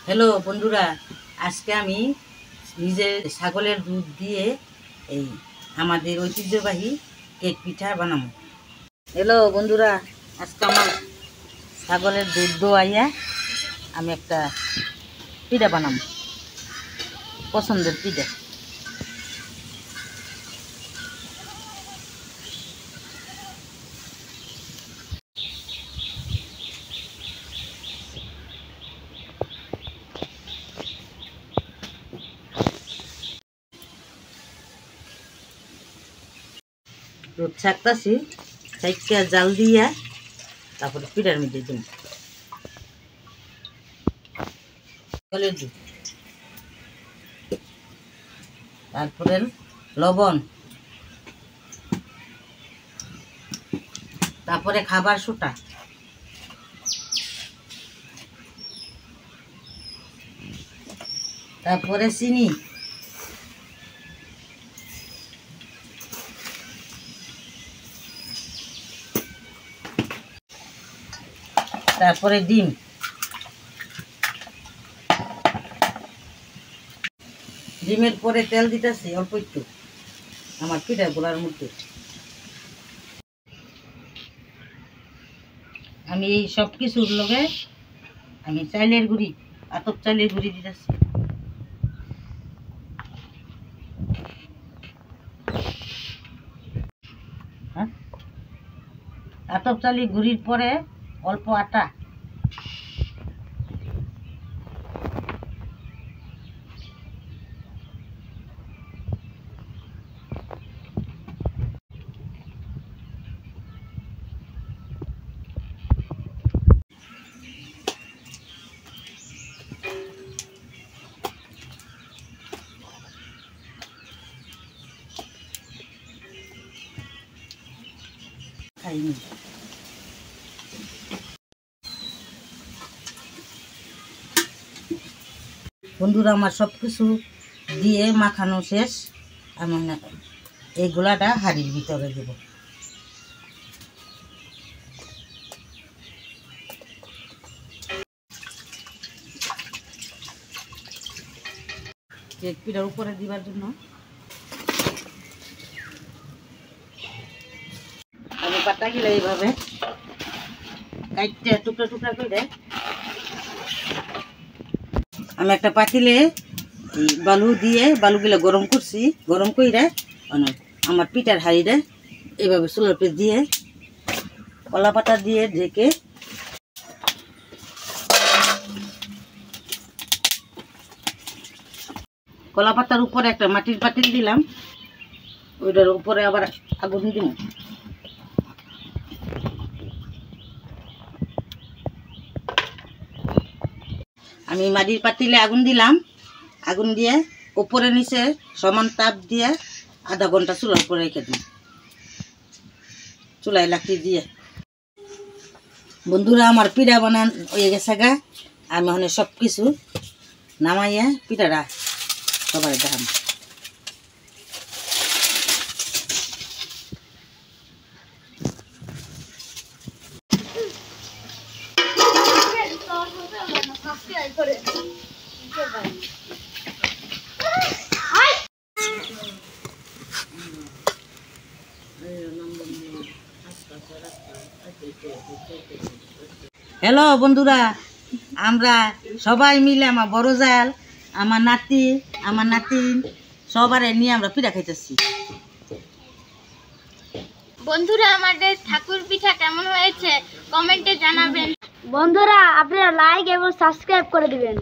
Hello বন্ধুরা, আজকে আমি নিজের ছাগলের দুধ দিয়ে এই আমাদের ঐতিহ্যবাহী কেক পিঠা বানাবো। হ্যালো বন্ধুরা, আজকে আমার ছাগলের দুধ দোয়াইয়া আমি একটা পিঠা বানাবো, পছন্দের পিঠা। দুধ ছাকতাছি, ছাইকা জাল দিয়া তারপরে পিঠার মধ্যে দিন ছাগলের দুধ, তারপরে লবণ, তারপরে খাবার সোটা, তারপরে চিনি, তারপরে ডিম, ডিমের পরে তেল দিতেছি অল্প একটু আমার পিঠা গোলার মধ্যে। আমি এই সব কিছুর লগে আমি চাইলের গুঁড়ি, আতপ চাইলের গুঁড়ি দিতেছি। হ্যাঁ, আতপ চালের গুঁড়ির পরে অল্প আটা, খাইনি। বন্ধুরা, আমার সব কিছু দিয়ে মাখানো শেষ। আমি এই গোলাটা হাঁড়ির ভিতরে দেব। কেক পিঠার উপরে দিবার জন্য আমি পাতা গিলা এইভাবে কাটতে টুকরা টুকরা করে আমি একটা পাতিলে বালু দিয়ে বালুগুলা গরম করছি, গরম করে আমার পিঠার হাঁড়িটা এইভাবে চুলার উপরে দিয়ে কলা পাতা দিয়ে ঢেকে কলা পাতার উপরে একটা মাটির পাতিল দিলাম, ওইটার উপরে আবার আগুন দিব। আমি মাটির পাতিলে আগুন দিলাম, আগুন দিয়ে উপরে নিচে সমান তাপ দিয়ে আধা ঘন্টা চুলার উপরে রেখে দিই, চুলায় লাকড়ি দিয়ে। বন্ধুরা, আমার পিঠা বানান হয়ে গেছে গা। আমি ওখানে সব কিছু নামাইয়া পিঠাটা সবাই দেখাম। হ্যালো বন্ধুরা, আমরা সবাই মিলে আমার বড় জাল, আমার নাতি, আমার নাতিন সবারে নিয়ে আমরা পিঠা খাইতেছি। বন্ধুরা, আমাদের ঠাকুর পিঠা কেমন হয়েছে কমেন্টে জানাবেন। বন্ধুরা, আপনারা লাইক এবং সাবস্ক্রাইব করে দিবেন।